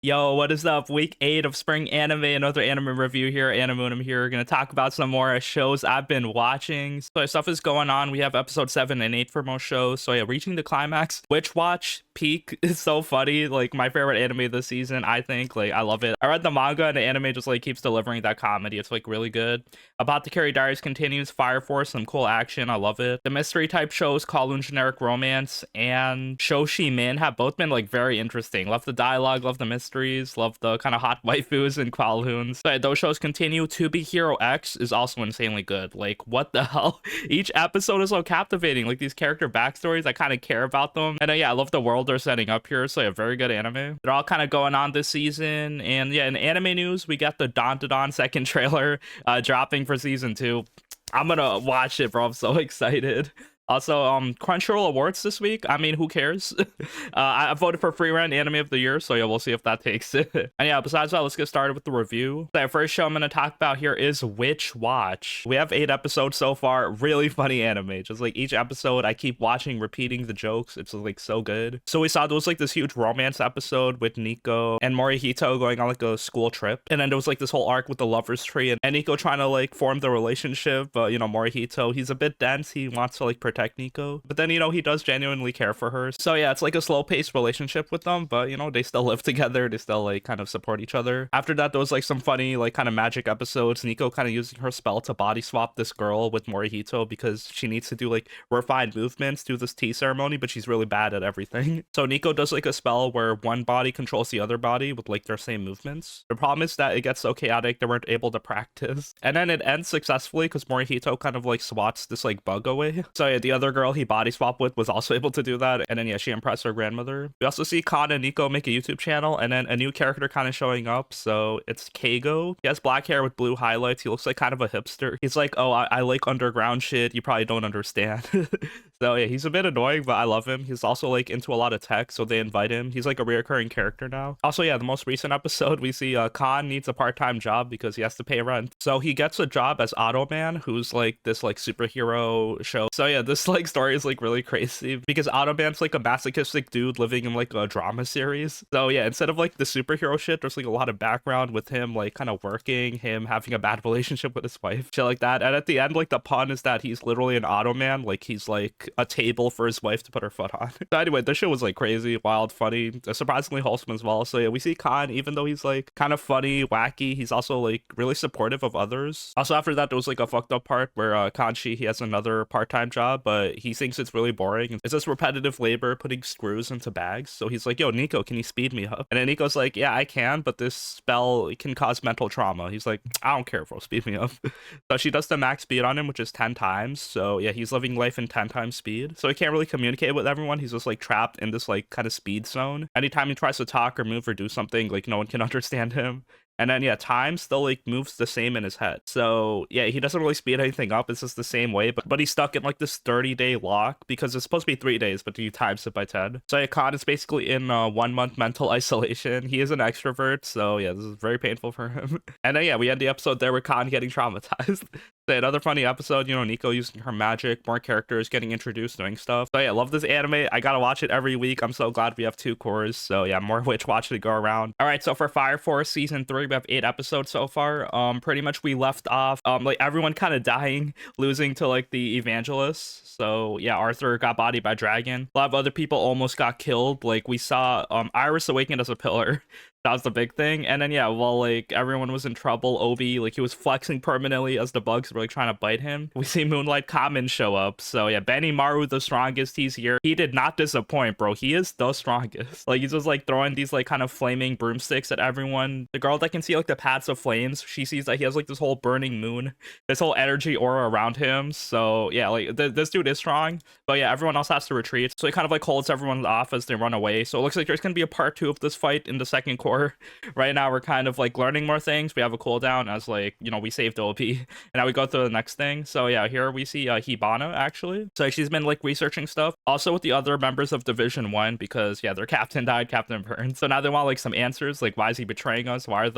Yo, what is up? Week 8 of spring anime, another anime review here. Animunum here. Gonna talk about some more shows I've been watching. So stuff is going on. We have episode 7 and 8 for most shows. So yeah, reaching the climax. Witch Watch peak is so funny. Like my favorite anime this season, I think. Like I love it. I read the manga and the anime just like keeps delivering that comedy. It's like really good. Apothecary Diaries continues. Fire Force, some cool action. I love it. The mystery type shows, Kowloon generic romance, and Shoshimin have both been like very interesting. Love the dialogue, love the mysteries, love the kind of hot waifus and Kowloons. But those shows continue. To Be Hero X is also insanely good. Like what the hell? Each episode is so captivating. Like these character backstories, I kind of care about them. And yeah, I love the world they're setting up here. So yeah, very good anime. They're all kind of going on this season. And yeah, in anime news, we got the Don second trailer dropping for season 2. I'm gonna watch it, bro. I'm so excited. Also, Crunchyroll Awards this week. I mean, who cares? I voted for Free Rent Anime of the Year, so yeah, we'll see if that takes it. And yeah, besides that, let's get started with the review. The first show I'm going to talk about here is Witch Watch. We have 8 episodes so far. Really funny anime. Just like each episode, I keep watching, repeating the jokes. It's like so good. So we saw there was like this huge romance episode with Nico and Morihito going on like a school trip. And then there was like this whole arc with the lover's tree and Nico trying to like form the relationship. But you know, Morihito, he's a bit dense. He wants to like protect Nico, but then you know he does genuinely care for her. So yeah, it's like a slow-paced relationship with them, but you know they still live together. They still like kind of support each other. After that, there was like some funny like kind of magic episodes. Nico kind of using her spell to body swap this girl with Morihito because she needs to do like refined movements, do this tea ceremony, but she's really bad at everything. So Nico does like a spell where one body controls the other body with like their same movements. The problem is that it gets so chaotic they weren't able to practice, and then it ends successfully because Morihito kind of like swats this like bug away. So yeah, the other girl he body swapped with was also able to do that, and then yeah, she impressed her grandmother. We also see Kan and Nico make a YouTube channel, and then a new character kind of showing up. So it's Keigo. He has black hair with blue highlights. He looks like kind of a hipster. He's like, oh, I like underground shit you probably don't understand. So yeah, he's a bit annoying, but I love him. He's also like into a lot of tech, so they invite him. He's like a reoccurring character now. Also yeah, the most recent episode we see Kan needs a part-time job because he has to pay rent, so he gets a job as Automan, who's like this like superhero show. So yeah, this like story is like really crazy because Automan's like a masochistic dude living in like a drama series. So yeah, instead of like the superhero shit, there's like a lot of background with him like kind of working, him having a bad relationship with his wife, shit like that. And at the end, like the pun is that he's literally an Automan, like he's like a table for his wife to put her foot on. So anyway, this show was like crazy, wild, funny, surprisingly wholesome as well. So yeah, we see Kan, even though he's like kind of funny, wacky, he's also like really supportive of others. Also after that, there was like a fucked up part where Kanchi, he has another part-time job, but he thinks it's really boring. It's just repetitive labor putting screws into bags. So he's like, yo, Nico, can you speed me up? And then Nico's like, yeah, I can, but this spell can cause mental trauma. He's like, I don't care, bro, speed me up. So she does the max speed on him, which is 10 times. So yeah, he's living life in 10 times speed. So he can't really communicate with everyone. He's just like trapped in this like kind of speed zone. Anytime he tries to talk or move or do something, like no one can understand him. And then yeah, time still like moves the same in his head. So yeah, he doesn't really speed anything up. It's just the same way, but he's stuck in like this 30-day lock because it's supposed to be 3 days, but he times it by 10. So yeah, Kan is basically in 1 month mental isolation. He is an extrovert, so yeah, this is very painful for him. And then yeah, we end the episode there with Kan getting traumatized. So another funny episode, you know, Nico using her magic, more characters getting introduced, doing stuff. So yeah, love this anime. I gotta watch it every week. I'm so glad we have 2 cores. So yeah, more Witch Watch to go around. All right, so for Fire Force season 3, we have 8 episodes so far. Pretty much we left off like everyone kind of dying, losing to like the evangelists. So yeah, Arthur got bodied by dragon. A lot of other people almost got killed. Like we saw Iris awakened as a pillar. That was the big thing. And then yeah, while like everyone was in trouble, Obi, like he was flexing permanently as the bugs were like trying to bite him. We see Moonlight Kamen show up. So yeah, Benny Maru, the strongest, he's here. He did not disappoint, bro. He is the strongest. Like he's just like throwing these like kind of flaming broomsticks at everyone. The girl that can see like the paths of flames, she sees that he has like this whole burning moon, this whole energy aura around him. So yeah, like this dude is strong. But yeah, everyone else has to retreat. So he kind of like holds everyone off as they run away. So it looks like there's gonna be a part 2 of this fight in the second quarter. Right now we're kind of like learning more things. We have a cooldown as like, you know, we saved OP and now we go through the next thing. So yeah, here we see Hibana actually. So she's been like researching stuff also with the other members of Division 1 because yeah, their captain died, Captain Burn. So now they want like some answers, like why is he betraying us? Why is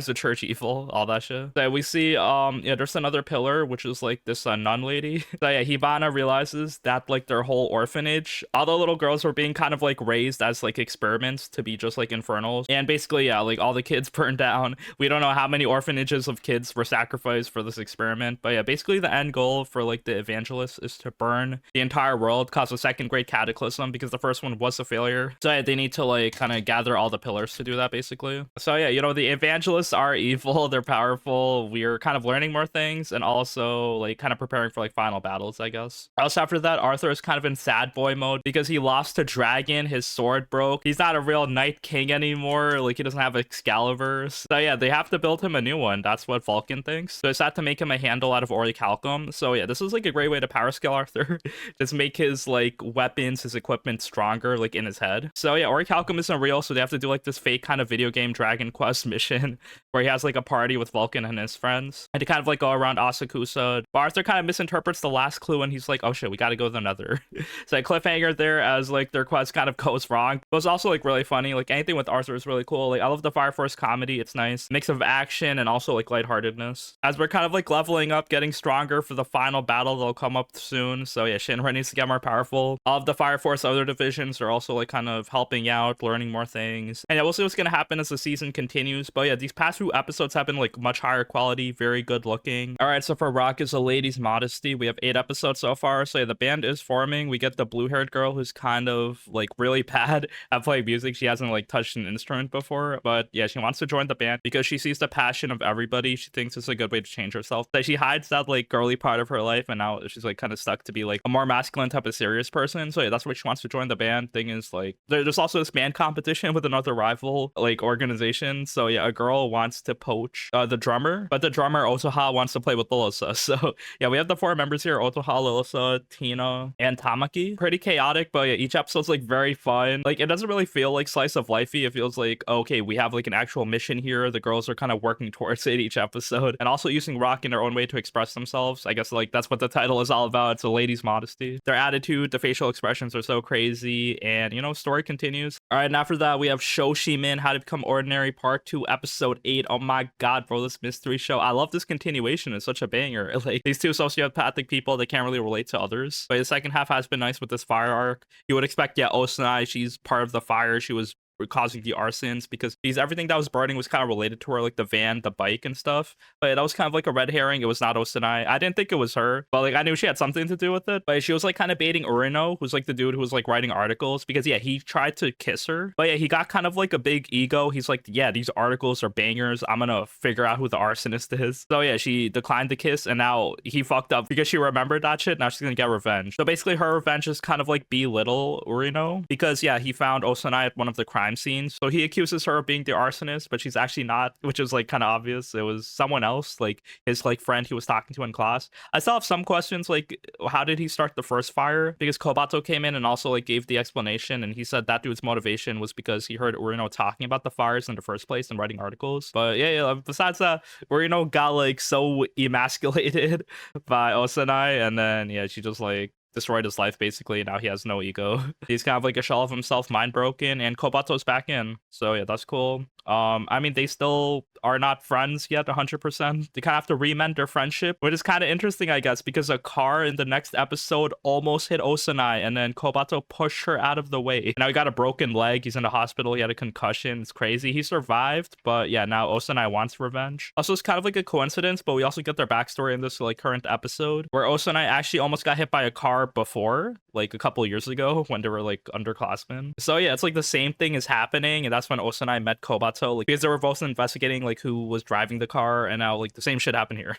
the church evil? All that shit. So we see yeah, there's another pillar which is like this nun lady. So yeah, Hibana realizes that like their whole orphanage, all the little girls were being kind of like raised as like experiments to be just like infernals, and basically, yeah, like all the kids burned down. We don't know how many orphanages of kids were sacrificed for this experiment, but yeah, basically the end goal for like the evangelists is to burn the entire world, cause a second great cataclysm because the first one was a failure. So yeah, they need to like kind of gather all the pillars to do that basically. So yeah, the evangelists are evil, they're powerful. We're kind of learning more things and also like kind of preparing for like final battles, I guess. Also after that, Arthur is kind of in sad boy mode because he lost to Dragon, his sword broke. He's not a real Night King anymore, like he doesn't have Excalibur. So yeah, they have to build him a new one. That's what Vulcan thinks. So it's had to make him a handle out of orichalcum. So yeah, this is like a great way to power scale Arthur. Just make his like weapons, his equipment stronger like in his head. So yeah, orichalcum isn't real, so they have to do like this fake kind of video game Dragon Quest mission where he has like a party with Vulcan and his friends and to kind of like go around Asakusa. But Arthur kind of misinterprets the last clue and he's like, oh shit, we gotta go to the Nether. So like cliffhanger there as like their quest kind of goes wrong. But it's also like really funny. Like anything with Arthur is really cool. Like I love the Fire Force comedy. It's nice. Mix of action and also like lightheartedness. As we're kind of like leveling up, getting stronger for the final battle that'll come up soon. So yeah, Shinra needs to get more powerful. All of the Fire Force other divisions are also like kind of helping out, learning more things. And yeah, we'll see what's gonna happen as the season continues. But yeah, these past few episodes have been like much higher quality, very good looking. All right, so for Rock is a Lady's Modesty, we have 8 episodes so far. So yeah, the band is forming. We get the blue-haired girl who's kind of like really bad at playing music. She hasn't like touched an instrument before, but yeah, she wants to join the band because she sees the passion of everybody. She thinks it's a good way to change herself. That she hides that like girly part of her life, and now she's like kind of stuck to be like a more masculine type of serious person. So yeah, that's why she wants to join the band. Thing is like there's also this band competition with another rival like organization. So yeah, a girl wants to poach the drummer, but the drummer Otoha wants to play with Lilisa. So yeah, we have the 4 members here: Otoha, Lilisa, Tina, and Tamaki. Pretty chaotic, but yeah, each episode's like very fun. Like it doesn't really feel like slice of lifey. It feels like okay, we have like an actual mission here. The girls are kind of working towards it each episode, and also using rock in their own way to express themselves. I guess like that's what the title is all about. It's a lady's modesty. Their attitude, the facial expressions are so crazy, and story continues. All right, and after that we have Shoshimin, How to Become Ordinary Part 2, Episode 8. Oh my god, bro, this mystery show. I love this continuation. It's such a banger. Like these two sociopathic people, they can't really relate to others. But the second half has been nice with this fire arc. You would expect, yeah, Osanai, she's part of the fire. She was causing the arsons because everything that was burning was kind of related to her, like the van, the bike, and stuff. But that was kind of like a red herring. It was not Osanai. I didn't think it was her, but like I knew she had something to do with it. But she was like kind of baiting Urino, who's like the dude who was like writing articles, because yeah, he tried to kiss her. But yeah, he got kind of like a big ego. He's like, yeah, these articles are bangers. I'm gonna figure out who the arsonist is. So yeah, she declined the kiss, and now he fucked up because she remembered that shit. Now she's gonna get revenge. So basically, her revenge is kind of like belittle Urino because yeah, he found Osanai at one of the crime scenes. So he accuses her of being the arsonist, but she's actually not, which is like kind of obvious. It was someone else, like his like friend he was talking to in class. I still have some questions, like how did he start the first fire? Because Kobato came in and also like gave the explanation, and he said that dude's motivation was because he heard Urino talking about the fires in the first place and writing articles. But yeah, besides that, Urino got like so emasculated by Osanai, and then yeah, she just like destroyed his life basically. Now he has no ego. He's kind of like a shell of himself, mind broken, and Kobato's back in. So yeah, that's cool. I mean, they still are not friends yet 100%. They kind of have to remend their friendship, which is kind of interesting, I guess, because a car in the next episode almost hit Osanai, and then Kobato pushed her out of the way. Now he got a broken leg. He's in the hospital. He had a concussion. It's crazy. He survived, but yeah, now Osanai wants revenge. Also, it's kind of like a coincidence, but we also get their backstory in this like current episode where Osanai actually almost got hit by a car before, like a couple years ago when they were like underclassmen. So yeah, it's like the same thing is happening, and that's when Osanai met Kobato, like because they were both investigating like who was driving the car, and now like the same shit happened here.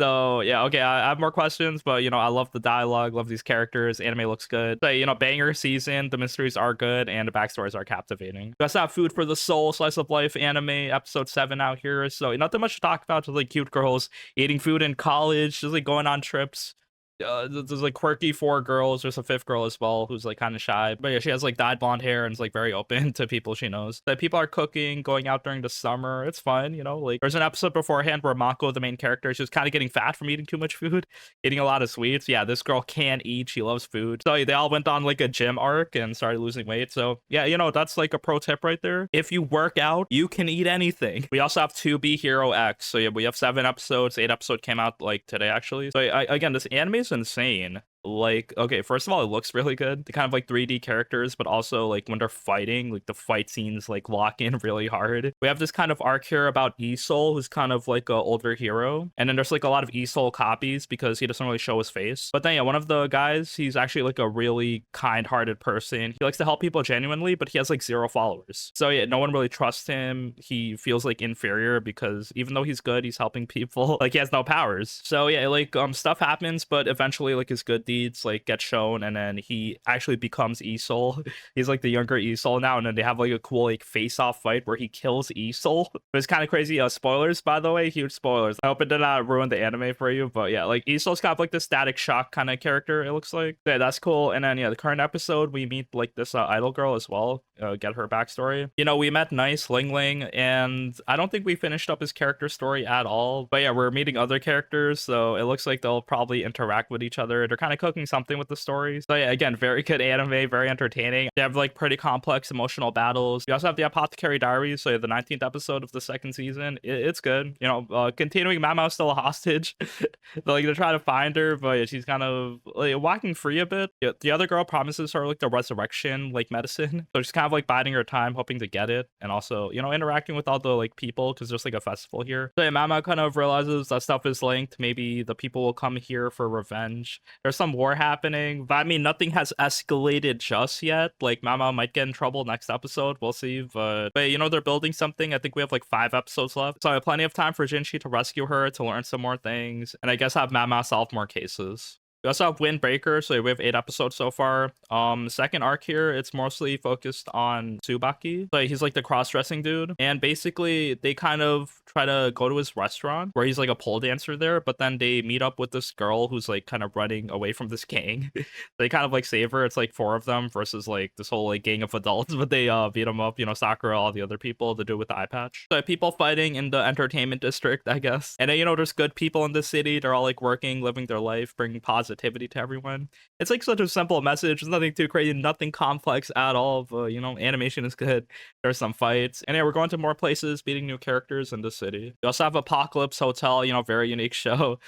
So yeah, okay, I have more questions, but I love the dialogue, love these characters, anime looks good. So banger season, the mysteries are good, and the backstories are captivating. That's not Food for the Soul, slice of life anime, episode 7 out here. So nothing much to talk about, just like cute girls eating food in college, just like going on trips. There's like quirky 4 girls. There's a 5th girl as well who's like kind of shy, but yeah, she has like dyed blonde hair and is like very open to people she knows. That people are cooking, going out during the summer. It's fun, like there's an episode beforehand where Mako, the main character, she's kind of getting fat from eating too much food, eating a lot of sweets. Yeah, this girl can eat. She loves food. So they all went on like a gym arc and started losing weight. So yeah, that's like a pro tip right there. If you work out, you can eat anything. We also have 2B Hero X. So yeah, we have 7 episodes. 8 episode came out like today actually. So again, this anime is insane. Like, okay, first of all, it looks really good. The kind of like 3D characters, but also like when they're fighting, like the fight scenes like lock in really hard. We have this kind of arc here about Isol, who's kind of like a older hero, and then there's like a lot of Isol copies because he doesn't really show his face. But then yeah, one of the guys, he's actually like a really kind-hearted person. He likes to help people genuinely, but he has like 0 followers. So yeah, no one really trusts him. He feels like inferior because even though he's good, he's helping people. Like he has no powers. So yeah, like stuff happens, but eventually like his good deeds like get shown, and then he actually becomes Isol. He's like the younger Isol now, and then they have like a cool like face-off fight where he kills Isol. It's kind of crazy. Spoilers, by the way, huge spoilers. I hope it did not ruin the anime for you, but yeah, like Isol's kind of like the Static Shock kind of character, it looks like. Yeah, that's cool. And then yeah, the current episode we meet like this idol girl as well. Get her backstory. You know, we met Nice Ling Ling, and I don't think we finished up his character story at all. But yeah, we're meeting other characters, so it looks like they'll probably interact with each other. They're kind of cooking something with the story. So yeah, again, very good anime, very entertaining. They have like pretty complex emotional battles. We also have the Apothecary Diaries, so yeah, the 19th episode of the second season. It's good. You know, continuing Maomao still a hostage. They're trying to find her, but yeah, she's kind of like walking free a bit. Yeah, the other girl promises her like the resurrection like medicine, so she's kind of like biding her time, hoping to get it, and also, you know, interacting with all the like people because there's like a festival here. So yeah, Maomao kind of realizes that stuff is linked. Maybe the people will come here for revenge. There's some war happening, but I mean, nothing has escalated just yet. Like Maomao might get in trouble next episode. We'll see. But you know, they're building something. I think we have like 5 episodes left, so I have plenty of time for Jinshi to rescue her, to learn some more things, and I guess have Maomao solve more cases. We also have Windbreaker, so we have 8 episodes so far. Second arc here, it's mostly focused on Tsubaki. So he's like the cross-dressing dude, and basically they kind of try to go to his restaurant where he's like a pole dancer there, but then they meet up with this girl who's like kind of running away from this gang. They kind of like save her. It's like 4 of them versus like this whole like gang of adults, but they beat them up. You know, Sakura, all the other people, to do with the eye patch. So people fighting in the entertainment district, I guess. And then, you know, there's good people in the city. They're all like working, living their life, bringing positivity to everyone. It's like such a simple message. There's nothing too crazy, nothing complex at all. But you know, animation is good. There's some fights, and yeah, we're going to more places, meeting new characters in the city. We also have Apocalypse Hotel. You know, very unique show.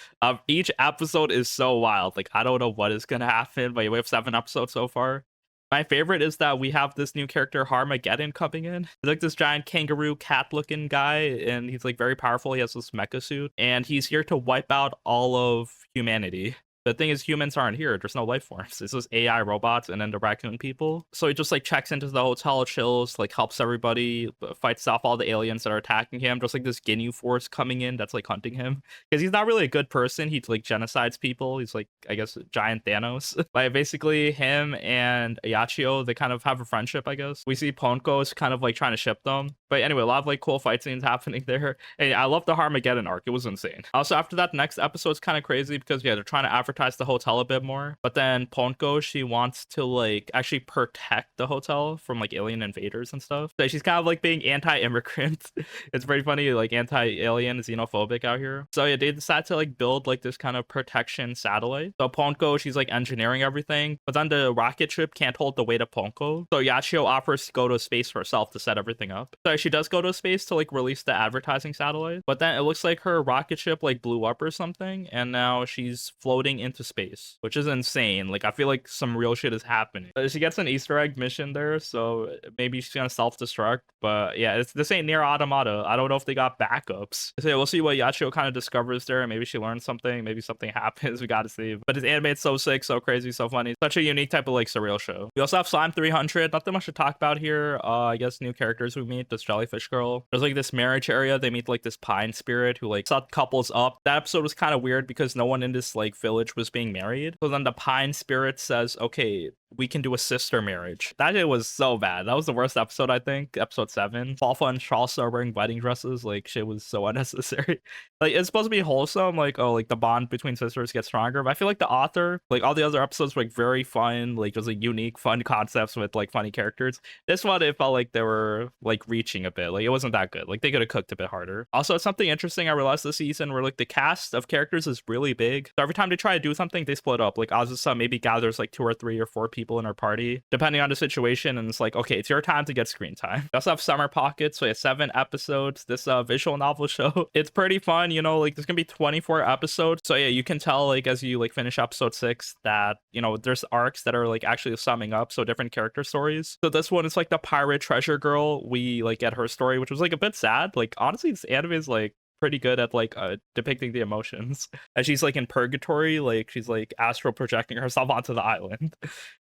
Each episode is so wild. Like I don't know what is gonna happen, but we have 7 episodes so far. My favorite is that we have this new character, Harmageddon, coming in. He's like this giant kangaroo cat-looking guy, and he's like very powerful. He has this mecha suit, and he's here to wipe out all of humanity. The thing is, humans aren't here. There's no life forms. It's just AI robots and then the raccoon people. So he just like checks into the hotel, chills, like helps everybody, fights off all the aliens that are attacking him. Just like this Ginyu force coming in that's like hunting him. Because he's not really a good person. He like genocides people. He's like, I guess, giant Thanos. Like basically him and Yachiyo, they kind of have a friendship, I guess. We see Ponko is kind of like trying to ship them. But anyway, a lot of like cool fight scenes happening there. And I love the Harmageddon arc. It was insane. Also, after that, next episode's kind of crazy because yeah, they're trying to advertise the hotel a bit more, but then Ponko, she wants to like actually protect the hotel from like alien invaders and stuff. So she's kind of like being anti-immigrant. It's very funny, like anti-alien, xenophobic out here. So yeah, they decide to like build like this kind of protection satellite. So Ponko, she's like engineering everything, but then the rocket ship can't hold the weight of Ponko. So Yachiyo offers to go to space herself to set everything up. So she does go to space to like release the advertising satellite, but then it looks like her rocket ship like blew up or something, and now she's floating into space, which is insane. Like I feel like some real shit is happening. She gets an Easter egg mission there, so maybe she's gonna self-destruct. But yeah, this ain't near Automata. I don't know if they got backups. So yeah, we'll see what Yachiyo kind of discovers there. Maybe she learns something. Maybe something happens. We gotta see. But his anime is so sick, so crazy, so funny. Such a unique type of like surreal show. We also have Slime 300. Nothing much to talk about here. I guess new characters we meet. This jellyfish girl. There's like this marriage area. They meet like this pine spirit who like set couples up. That episode was kind of weird because no one in this like village was being married. So then the pine spirit says, okay, we can do a sister marriage. That shit was so bad. That was the worst episode, I think. Episode 7. Falfa and Charles are wearing wedding dresses. Like, shit was so unnecessary. Like, it's supposed to be wholesome. Like, oh, like the bond between sisters gets stronger. But I feel like the author, like all the other episodes were like very fun. Like, just like unique, fun concepts with like funny characters. This one, it felt like they were like reaching a bit. Like, it wasn't that good. Like, they could have cooked a bit harder. Also, it's something interesting I realized this season where like the cast of characters is really big. So every time they try to do something, they split up. Like, Azusa maybe gathers like 2 or 3 or 4 people people in her party, depending on the situation. And it's like, okay, it's your time to get screen time. We also have Summer Pocket, so yeah, 7 episodes. This visual novel show, it's pretty fun, you know, like there's gonna be 24 episodes. So yeah, you can tell like as you like finish episode 6 that, you know, there's arcs that are like actually summing up, so different character stories. So this one is like the pirate treasure girl. We like get her story, which was like a bit sad. Like honestly, this anime is like pretty good at like depicting the emotions. As she's like in purgatory, like she's like astral projecting herself onto the island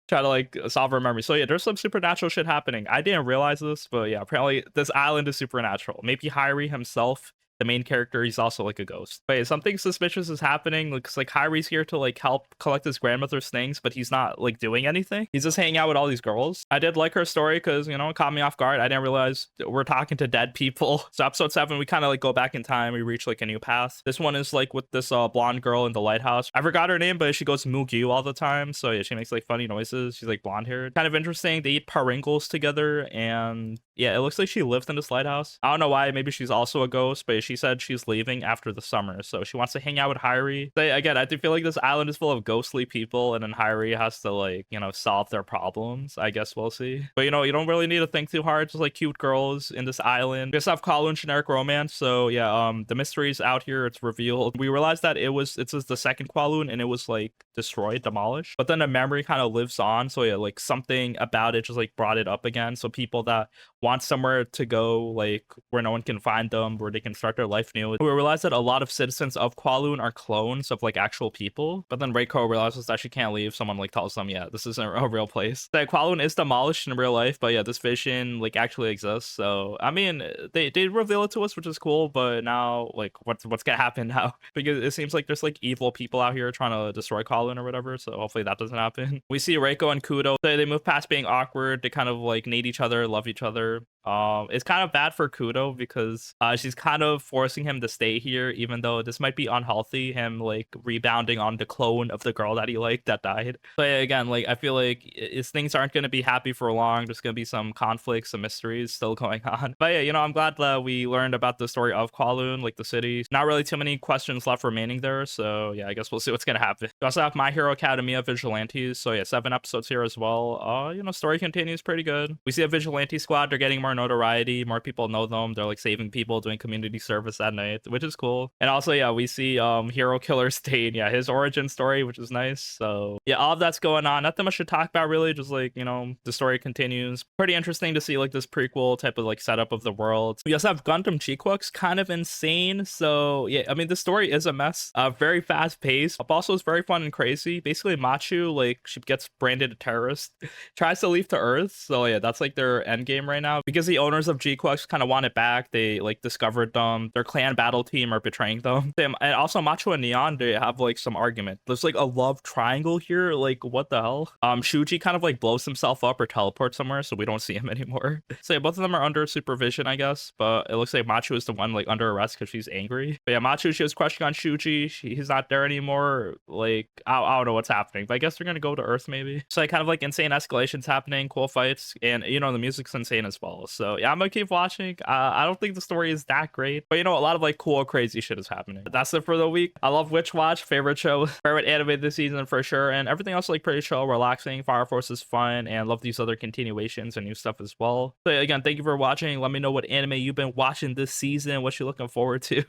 try to like solve her memory. So yeah, there's some supernatural shit happening. I didn't realize this, but yeah, apparently this island is supernatural. Maybe Hyrie himself, the main character, he's also like a ghost. But yeah, something suspicious is happening. Looks like Hyrie's here to like help collect his grandmother's things, but he's not like doing anything. He's just hanging out with all these girls. I did like her story because, you know, it caught me off guard. I didn't realize we're talking to dead people. So episode 7, we kind of like go back in time. We reach like a new path. This one is like with this blonde girl in the lighthouse. I forgot her name, but she goes Mugyu all the time. So yeah, she makes like funny noises. She's like blonde hair. Kind of interesting. They eat Pringles together, and yeah, it looks like she lived in this lighthouse. I don't know why. Maybe she's also a ghost, but she said she's leaving after the summer, so she wants to hang out with Hyrie. So again, I do feel like this island is full of ghostly people, and then Hyrie has to like, you know, solve their problems. I guess we'll see. But you know, you don't really need to think too hard. Just like cute girls in this island. We just have Kowloon generic romance. So yeah, the mystery's out here. It's revealed. We realized that it's just the second Kowloon, and it was like destroyed, demolished. But then the memory kind of lives on. So yeah, like something about it just like brought it up again. So people that want somewhere to go, like where no one can find them, where they can start their life new. We realized that a lot of citizens of Kowloon are clones of like actual people, but then Reiko realizes that she can't leave. Someone like tells them, yeah, this isn't a real place. That Kowloon is demolished in real life, but yeah, this vision like actually exists. So I mean, they reveal it to us, which is cool, but now like what's gonna happen now? Because it seems like there's like evil people out here trying to destroy Kowloon or whatever, so hopefully that doesn't happen. We see Reiko and Kudo, they move past being awkward. They kind of like need each other, love each other. It's kind of bad for Kudo because she's kind of forcing him to stay here, even though this might be unhealthy, him like rebounding on the clone of the girl that he liked that died. But yeah, again, like I feel like things aren't going to be happy for long. There's going to be some conflicts, some mysteries still going on. But yeah, you know, I'm glad that we learned about the story of Kowloon, like the city. Not really too many questions left remaining there, so yeah, I guess we'll see what's going to happen. We also have My Hero Academia Vigilantes, so yeah, 7 episodes here as well. You know, story continues pretty good. We see a vigilante squad. They're getting more notoriety, more people know them. They're like saving people, doing community service at night, which is cool. And also yeah, we see Hero Killer Stain, yeah, his origin story, which is nice. So yeah, all of that's going on. Nothing much to talk about really, just like, you know, the story continues. Pretty interesting to see like this prequel type of like setup of the world. We also have Gundam GQuuuuuX, kind of insane. So yeah, I mean the story is a mess, very fast paced, but also it's very fun and crazy. Basically Machu, like she gets branded a terrorist, tries to leave to Earth. So yeah, that's like their end game right now, because the owners of GQuuuuuX kind of want it back. They like discovered them. Their clan battle team are betraying them. And also Macho and Neon, they have like some argument. There's like a love triangle here. Like what the hell? Shuji kind of like blows himself up or teleports somewhere, so we don't see him anymore. So yeah, both of them are under supervision, I guess. But it looks like Macho is the one like under arrest because she's angry. But yeah, Macho, she was crushing on Shuji. He's not there anymore. Like I don't know what's happening, but I guess they're gonna go to Earth maybe. So like kind of like insane escalations happening, cool fights, and you know the music's insane as well. So yeah, I'm gonna keep watching. I don't think the story is that great, but you know, a lot of like cool, crazy shit is happening. That's it for the week. I love Witch Watch, favorite show, favorite anime this season for sure, and everything else like pretty chill, relaxing. Fire Force is fun, and love these other continuations and new stuff as well. So yeah, again, thank you for watching. Let me know what anime you've been watching this season, what you're looking forward to.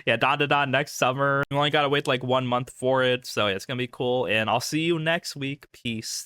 Yeah, Da next summer. You only gotta wait like 1 month for it, so yeah, it's gonna be cool, and I'll see you next week. Peace.